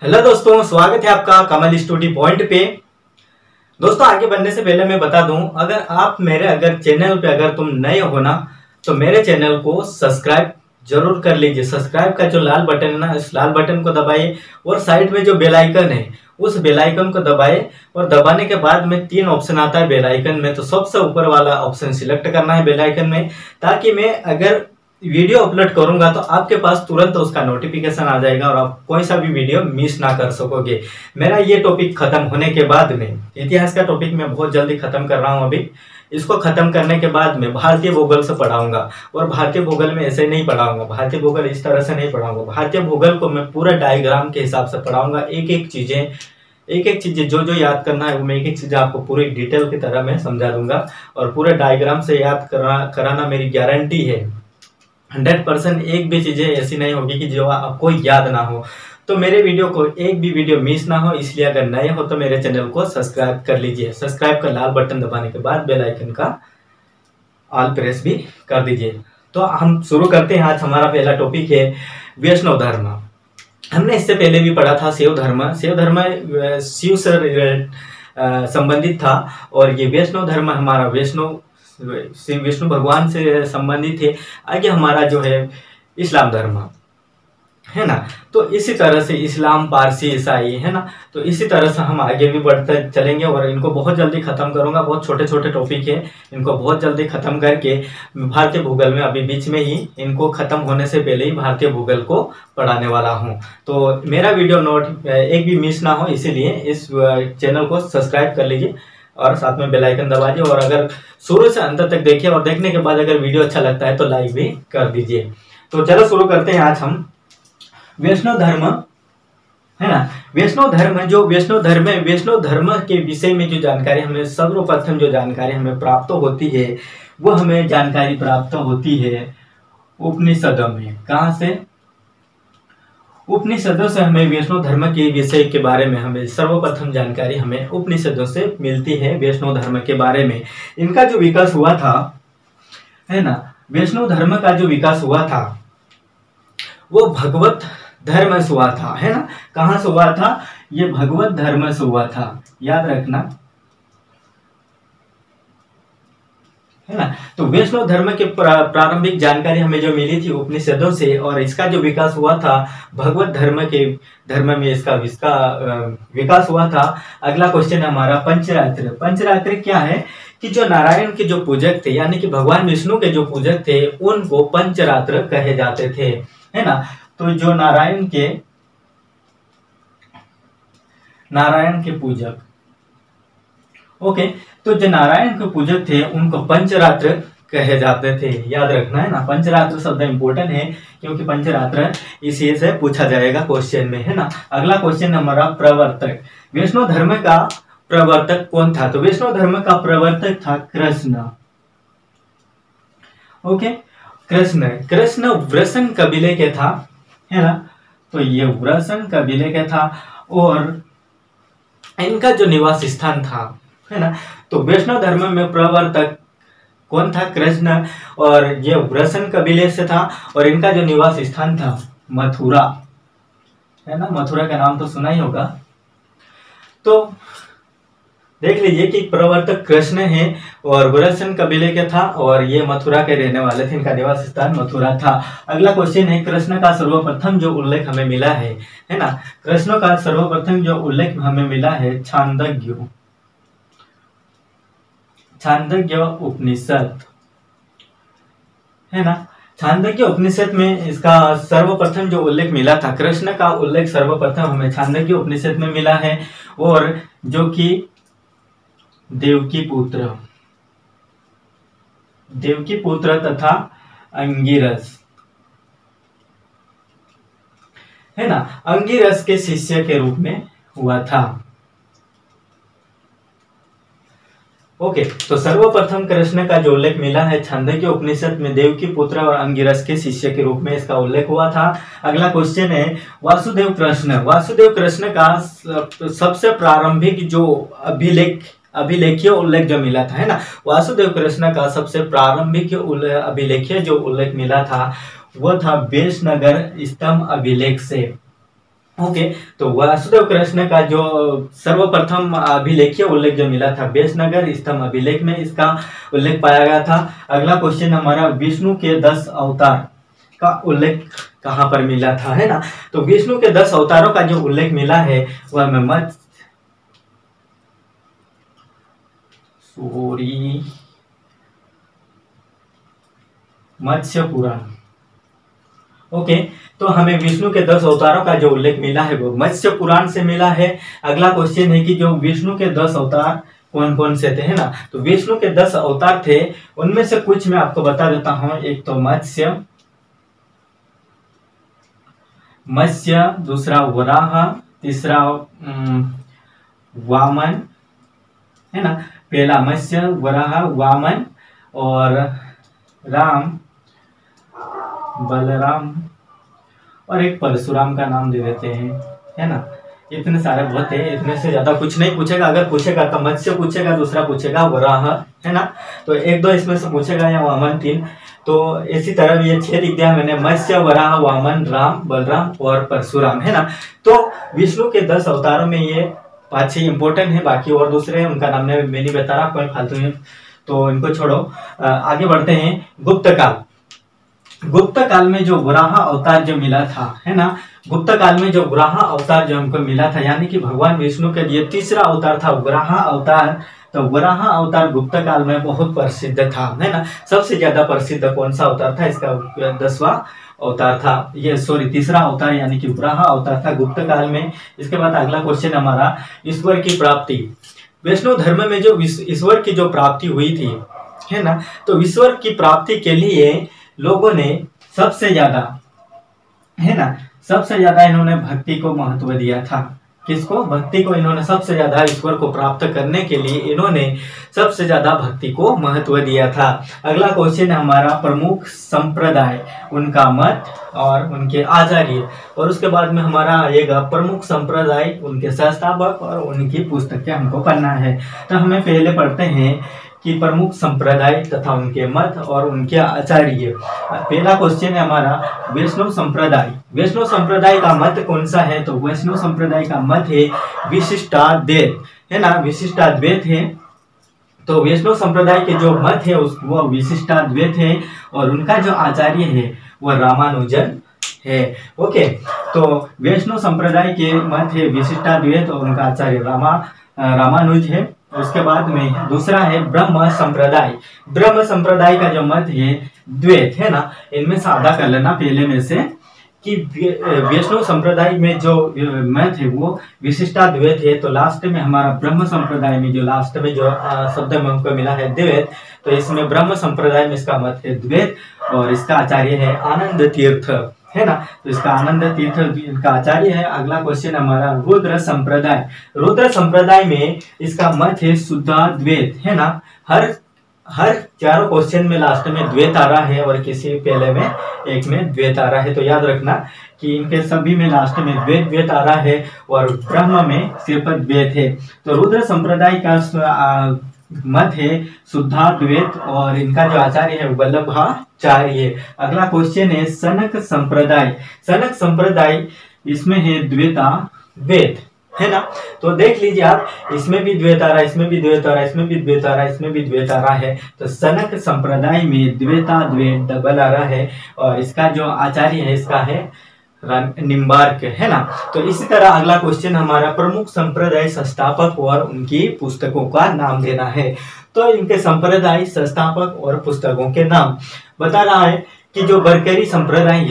Hello दोस्तों, स्वागत है आपका कमल स्टडी पॉइंट पे। दोस्तों, आगे बढ़ने से पहले मैं बता दूं, अगर चैनल पे अगर तुम नए हो ना तो मेरे चैनल को सब्सक्राइब जरूर कर लीजिए। सब्सक्राइब का जो लाल बटन है ना, इस लाल बटन को दबाइए और साइड में जो बेल आइकन है उस बेल आइकन को दबाइए और दबाने के बाद में 3 ऑप्शन आता है बेल आइकन में, तो सबसे ऊपर वाला ऑप्शन सिलेक्ट करना है बेल आइकन में, ताकि मैं अगर वीडियो अपलोड करूंगा तो आपके पास तुरंत उसका नोटिफिकेशन आ जाएगा और आप कोई सा भी वीडियो मिस ना कर सकोगे। मेरा ये टॉपिक खत्म होने के बाद में इतिहास का टॉपिक मैं बहुत जल्दी खत्म कर रहा हूँ। अभी इसको खत्म करने के बाद में भारतीय भूगोल से पढ़ाऊंगा और भारतीय भूगोल में ऐसे नहीं पढ़ाऊंगा, भारतीय भूगोल इस तरह से नहीं पढ़ाऊंगा। भारतीय भूगोल को मैं पूरा डायग्राम के हिसाब से पढ़ाऊंगा। एक एक चीजें जो जो याद करना है वो मैं एक एक चीज आपको पूरी डिटेल की तरह मैं समझा दूंगा और पूरे डायग्राम से याद कराना मेरी गारंटी है। 100% एक भी चीजें ऐसी नहीं होगी कि जो आपको याद ना हो। तो मेरे वीडियो को एक भी वीडियो मिस ना हो, इसलिए अगर नए हो तो मेरे चैनल को सब्सक्राइब कर लीजिए। सब्सक्राइब का लाल बटन दबाने के बाद बेल आइकन का ऑल प्रेस भी कर दीजिए। तो हम शुरू करते हैं। आज हमारा पहला टॉपिक है वैष्णव धर्म। हमने इससे पहले भी पढ़ा था शिव धर्म। शिव धर्म शिव से संबंधित था और ये वैष्णव धर्म हमारा विष्णु भगवान से संबंधित है। आगे हमारा जो है इस्लाम धर्म है ना, तो इसी तरह से इस्लाम, पारसी, ईसाई है ना, तो इसी तरह से हम आगे भी बढ़ते चलेंगे और इनको बहुत जल्दी खत्म करूंगा। बहुत छोटे छोटे टॉपिक है, इनको बहुत जल्दी खत्म करके भारतीय भूगोल में अभी बीच में ही इनको खत्म होने से पहले ही भारतीय भूगोल को पढ़ाने वाला हूं। तो मेरा वीडियो नोट एक भी मिस ना हो, इसीलिए इस चैनल को सब्सक्राइब कर लीजिए और साथ में बेल आइकन दबा दीजिए और अगर शुरू से अंत तक देखिए और देखने के बाद अगर वीडियो अच्छा लगता है तो लाइक भी कर दीजिए। तो चलो शुरू करते हैं। आज हम वैष्णव धर्म है ना, वैष्णव धर्म के विषय में जो जानकारी हमें सर्वप्रथम जो जानकारी हमें प्राप्त होती है वो हमें जानकारी प्राप्त होती है उपनिषदों में। कहाँ से? उपनिषदों से हमें वैष्णव धर्म के विषय के बारे में हमें सर्वप्रथम जानकारी हमें उपनिषदों से मिलती है। वैष्णव धर्म के बारे में इनका जो विकास हुआ था है ना, वैष्णव धर्म का जो विकास हुआ था वो भगवत धर्म से हुआ था, है ना। कहाँ से हुआ था? ये भगवत धर्म से हुआ था, याद रखना, है ना। तो वैष्णव धर्म के प्रारंभिक जानकारी हमें जो मिली थी उपनिषदों से और इसका जो विकास हुआ था भगवत धर्म में इसका विकास हुआ था। अगला क्वेश्चन हमारा पंचरात्र। पंचरात्र क्या है कि जो नारायण के जो पूजक थे, यानी कि भगवान विष्णु के जो पूजक थे उनको पंचरात्र कहे जाते थे, है ना। तो जो नारायण के पूजक, ओके, तो जो नारायण के पूजक थे उनको पंचरात्र कहे जाते थे, याद रखना, है ना। पंचरात्र शब्द इंपोर्टेंट है क्योंकि पंचरात्र इसी से पूछा जाएगा क्वेश्चन में, है ना। अगला क्वेश्चन हमारा प्रवर्तक। वैष्णव धर्म का प्रवर्तक कौन था? तो वैष्णव धर्म का प्रवर्तक था कृष्ण, ओके। कृष्ण वृषण कबीले के था, है ना। तो ये वृषण कबीले के था और इनका जो निवास स्थान था, है ना, तो वैष्णव धर्म में प्रवर्तक कौन था? कृष्ण, और ये वृषण कबीले से था और इनका जो निवास स्थान था मथुरा, है ना। मथुरा का नाम तो सुना ही होगा। तो देख लीजिए कि प्रवर्तक कृष्ण है और वृषण कबीले के था और ये मथुरा के रहने वाले थे, इनका निवास स्थान मथुरा था। अगला क्वेश्चन है कृष्ण का सर्वप्रथम जो उल्लेख हमें मिला है ना, कृष्ण का सर्वप्रथम जो उल्लेख हमें मिला है छांदोग्य उपनिषद, है ना। छांदोग्य उपनिषद में इसका सर्वप्रथम जो उल्लेख मिला था, कृष्ण का उल्लेख सर्वप्रथम हमें छांदोग्य उपनिषद में मिला है और जो कि देवकी पुत्र तथा अंगिरस, है ना, अंगिरस के शिष्य के रूप में हुआ था। ओके, तो सर्वप्रथम कृष्ण का जो उल्लेख मिला है छांदोग्य उपनिषद में देवकी पुत्र और अंगिरस के शिष्य के रूप में इसका उल्लेख हुआ था। अगला क्वेश्चन है वासुदेव कृष्ण का सबसे प्रारंभिक जो अभिलेखीय उल्लेख जो मिला था, है ना, वासुदेव कृष्ण का सबसे प्रारंभिक अभिलेखीय जो उल्लेख मिला था वो था बेशनगर स्तंभ अभिलेख से, ओके। तो वासुदेव कृष्ण का जो सर्वप्रथम अभिलेखीय उल्लेख जो मिला था बेसनगर स्तंभ अभिलेख में इसका उल्लेख पाया गया था। अगला क्वेश्चन हमारा विष्णु के 10 अवतार का उल्लेख कहाँ पर मिला था, है ना। तो विष्णु के 10 अवतारों का जो उल्लेख मिला है वह हमें मत्स्य पुराण। ओके। तो हमें विष्णु के 10 अवतारों का जो उल्लेख मिला है वो मत्स्य पुराण से मिला है। अगला क्वेश्चन है कि जो विष्णु के 10 अवतार कौन कौन से थे, है ना। तो विष्णु के 10 अवतार थे, उनमें से कुछ मैं आपको बता देता हूं। एक तो मत्स्य, दूसरा वराह, तीसरा वामन, है ना। पहला मत्स्य, वराह, वामन और राम, बलराम और एक परशुराम का नाम दे देते हैं, है ना। इतने सारे बहुत है, इतने से ज्यादा कुछ नहीं पूछेगा। अगर पूछेगा तो मत्स्य पूछेगा, दूसरा पूछेगा वराह, है ना। तो एक दो इसमें से पूछेगा या वामन 3। तो इसी तरह ये 6 लिख दिया मैंने, मत्स्य, वराह, वामन, राम, बलराम और परशुराम, है ना। तो विष्णु के 10 अवतारों में ये 5-6 इंपॉर्टेंट है, बाकी और दूसरे हैं उनका नाम मैं नहीं बता रहा, कोई फालतू है तो इनको छोड़ो। आगे बढ़ते हैं। गुप्त काल। गुप्त काल में जो वराह अवतार जो मिला था, है ना। गुप्त काल में जो वराह अवतार जो हमको मिला था, यानी कि भगवान विष्णु के लिए तीसरा अवतार था वराह अवतार। तो वराह अवतार गुप्त काल में बहुत प्रसिद्ध था, है ना। सबसे ज्यादा प्रसिद्ध कौन सा अवतार था, इसका 10वां अवतार था ये, सॉरी 3रा अवतार यानी कि वराह अवतार था गुप्त काल में। इसके बाद अगला क्वेश्चन हमारा ईश्वर की प्राप्ति। वैष्णव धर्म में जो ईश्वर की जो प्राप्ति हुई थी, है ना। तो ईश्वर की प्राप्ति के लिए लोगों ने सबसे ज्यादा, है ना, सबसे ज्यादा इन्होंने भक्ति को महत्व दिया था। किसको? भक्ति को। इन्होंने सबसे ज्यादा ईश्वर को प्राप्त करने के लिए इन्होंने सबसे ज्यादा भक्ति को महत्व दिया था। अगला क्वेश्चन हमारा प्रमुख संप्रदाय, उनका मत और उनके आचार्य, और उसके बाद में हमारा आएगा प्रमुख संप्रदाय, उनके संस्थापक और उनकी पुस्तकें हमको पढ़ना है। तो हमें पहले पढ़ते हैं कि प्रमुख संप्रदाय तथा उनके मत और उनके आचार्य। पहला क्वेश्चन है हमारा वैष्णव संप्रदाय। वैष्णव संप्रदाय का मत कौन सा है? तो वैष्णव संप्रदाय का मत है विशिष्टाद्वैत, है ना, विशिष्टाद्वैत है। तो वैष्णव संप्रदाय के जो मत है वो विशिष्टाद्वैत है और उनका जो आचार्य है वह रामानुजन है। ओके। तो वैष्णव संप्रदाय के मत है विशिष्टाद्वैत और उनका आचार्य रामानुज है। उसके बाद में दूसरा है ब्रह्म संप्रदाय। ब्रह्म संप्रदाय का जो मत है द्वैत, है ना। इनमें से आधा कर लेना पहले में से कि वैष्णव संप्रदाय में जो मत है वो विशिष्टाद्वैत है। तो लास्ट में हमारा ब्रह्म संप्रदाय में जो लास्ट में जो शब्द में हमको मिला है द्वैत, तो इसमें ब्रह्म संप्रदाय में इसका मत है द्वैत और इसका आचार्य है आनंद तीर्थ, है ना। तो इसका आनंद तीर्थ इनका आचार्य है। अगला क्वेश्चन हमारा रुद्र संप्रदाय। रुद्र संप्रदाय में इसका मत है शुद्धाद्वैत, है ना। हर चारों क्वेश्चन में लास्ट में द्वैत आ रहा है और किसी पहले में एक में द्वैत आ रहा है। तो याद रखना कि इनके सभी में लास्ट में द्वैत आ रहा है और ब्रह्म में सिर्फ द्वैत है। तो रुद्र संप्रदाय का मत है शुद्धाद्वैत और इनका जो आचार्य है वल्लभाचार्य। अगला क्वेश्चन है सनक संप्रदाय। सनक संप्रदाय इसमें है द्वैताद्वैत, है ना। तो देख लीजिए आप, इसमें भी द्वैत आ रहा है, इसमें भी द्वैत आ रहा है, इसमें भी द्वैत आ रहा है, इसमें भी द्वैत आ रहा है। तो सनक संप्रदाय में द्वैताद्वैत डबल आ रहा है और इसका जो आचार्य है इसका है निम्बार्क, है ना। तो इसी तरह अगला क्वेश्चन हमारा प्रमुख संप्रदाय संस्थापक और उनकी पुस्तकों का नाम देना है। तो इनके संप्रदाय, संस्थापक और पुस्तकों के नाम बता रहा है कि जो बरकरी संप्रदाय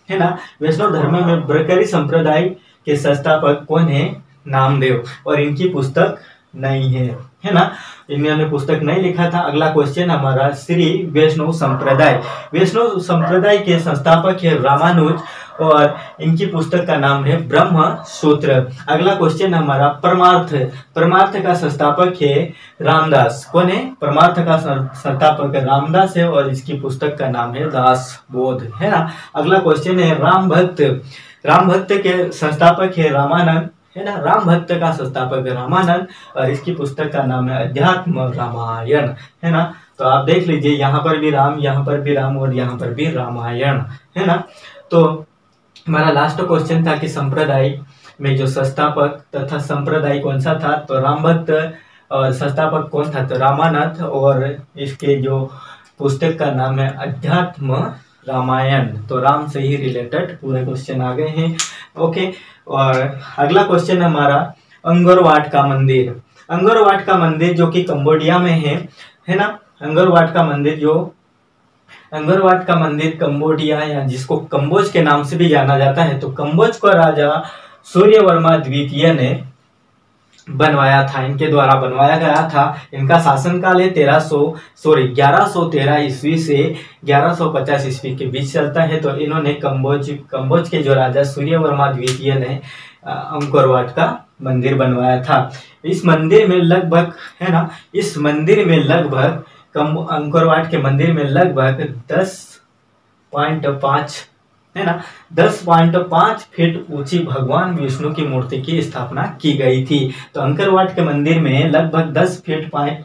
है ना, वैष्णव धर्म में बरकरी संप्रदाय के संस्थापक कौन है? नामदेव, और इनकी पुस्तक नहीं है ना। इन्होंने पुस्तक नहीं लिखा था। अगला क्वेश्चन हमारा श्री वैष्णव संप्रदाय। वैष्णव संप्रदाय के संस्थापक है रामानुज और इनकी पुस्तक का नाम है ब्रह्म सूत्र। अगला क्वेश्चन हमारा परमार्थ। परमार्थ का संस्थापक है रामदास। कौन है? परमार्थ का संस्थापक रामदास है और इसकी पुस्तक का नाम है दास बोध, है ना। अगला क्वेश्चन है राम भक्त। राम भक्त के संस्थापक है रामानंद, है ना। राम भक्त का संस्थापक रामानंद और इसकी पुस्तक का नाम है अध्यात्म रामायण, है ना। तो आप देख लीजिए, यहाँ पर भी राम, यहाँ पर भी राम और यहाँ पर भी रामायण, है ना। तो हमारा लास्ट क्वेश्चन था कि संप्रदाय में जो संस्थापक तथा संप्रदाय कौन सा था, तो रामभक्त, और संस्थापक कौन था, तो रामानंद, और इसके जो पुस्तक का नाम है अध्यात्म रामायण। तो राम से ही रिलेटेड पूरे क्वेश्चन आ गए हैं। ओके, और अगला क्वेश्चन हमारा अंगोर वाट का मंदिर। अंगोर वाट का मंदिर जो कि कंबोडिया में है ना। अंगोर वाट का मंदिर कंबोडिया, या जिसको कंबोज के नाम से भी जाना जाता है, तो कंबोज को राजा सूर्यवर्मा द्वितीय ने बनवाया था, इनके द्वारा बनवाया गया था। इनका शासनकाल है 1113 ईस्वी से 1150 ईस्वी के बीच चलता है। तो इन्होंने कंबोज के जो राजा सूर्यवर्मा द्वितीय ने अंगोर वाट का मंदिर बनवाया था। इस मंदिर में लगभग, है ना, इस मंदिर में लगभग अंगोर वाट के मंदिर में लगभग 10.5, है ना, 10.5 फीट ऊंची भगवान विष्णु की मूर्ति की स्थापना की गई थी। तो अंगोर वाट के मंदिर में लगभग 10 फीट, है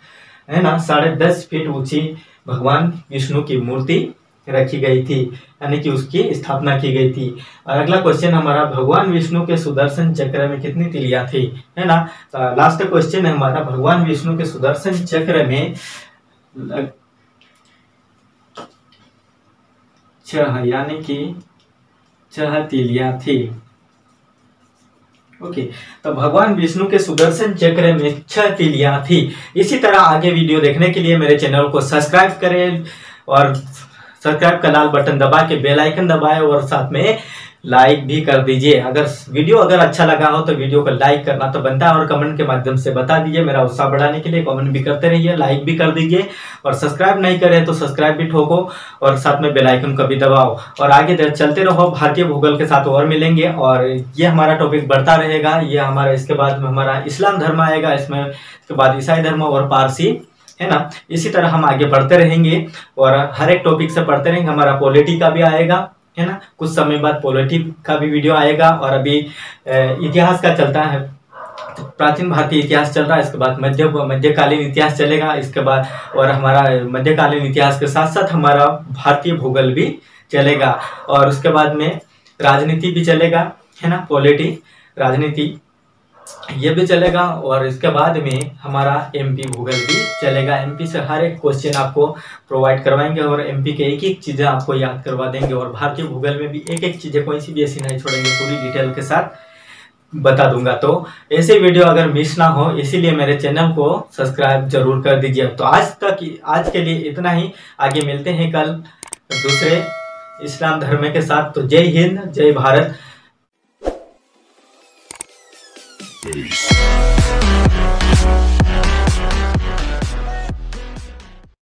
ना, 10.5 फीट ऊंची भगवान विष्णु की मूर्ति रखी गई थी, यानी कि उसकी स्थापना की गई थी। और अगला क्वेश्चन हमारा, भगवान विष्णु के सुदर्शन चक्र में कितनी तीलियां थी, है ना। तो लास्ट क्वेश्चन है हमारा, भगवान विष्णु के सुदर्शन चक्र में 6, यानी कि 6 तीलियां थी। ओके, तो भगवान विष्णु के सुदर्शन चक्र में 6 तीलियां थी। इसी तरह आगे वीडियो देखने के लिए मेरे चैनल को सब्सक्राइब करें, और सब्सक्राइब का लाल बटन दबा के बेल आइकन दबाएं, और साथ में लाइक भी कर दीजिए। अगर वीडियो अच्छा लगा हो तो वीडियो को लाइक करना तो बनता है, और कमेंट के माध्यम से बता दीजिए। मेरा उत्साह बढ़ाने के लिए कमेंट भी करते रहिए, लाइक भी कर दीजिए, और सब्सक्राइब नहीं करे तो सब्सक्राइब भी ठोको, और साथ में बेल आइकन को भी दबाओ, और आगे चलते रहो। भारतीय भूगोल के साथ और मिलेंगे, और ये हमारा टॉपिक बढ़ता रहेगा। ये हमारा, इसके बाद में हमारा इस्लाम धर्म आएगा, इसमें इसके बाद ईसाई धर्म और पारसी, है ना। इसी तरह हम आगे बढ़ते रहेंगे, और हर एक टॉपिक से पढ़ते रहेंगे। हमारा पॉलिटी का भी आएगा, है ना, कुछ समय बाद पॉलिटी का भी वीडियो आएगा। और अभी इतिहास का चलता है, तो प्राचीन भारतीय इतिहास चल रहा है, इसके बाद मध्यकालीन इतिहास चलेगा, इसके बाद, और हमारा मध्यकालीन इतिहास के साथ साथ हमारा भारतीय भूगोल भी चलेगा, और उसके बाद में राजनीति भी चलेगा, है ना, पॉलिटी, राजनीति, ये भी चलेगा। और इसके बाद में हमारा एमपी भूगोल भी चलेगा। एमपी से हर एक क्वेश्चन आपको प्रोवाइड करवाएंगे, और एमपी के एक एक चीजें आपको याद करवा देंगे, और भारतीय भूगोल में भी एक एक चीजें कोई सी भी ऐसी नहीं छोड़ेंगे, पूरी डिटेल के साथ बता दूंगा। तो ऐसे वीडियो अगर मिस ना हो, इसीलिए मेरे चैनल को सब्सक्राइब जरूर कर दीजिए। तो आज के लिए इतना ही, आगे मिलते हैं कल दूसरे इस्लाम धर्म के साथ। तो जय हिंद, जय भारत। Peace.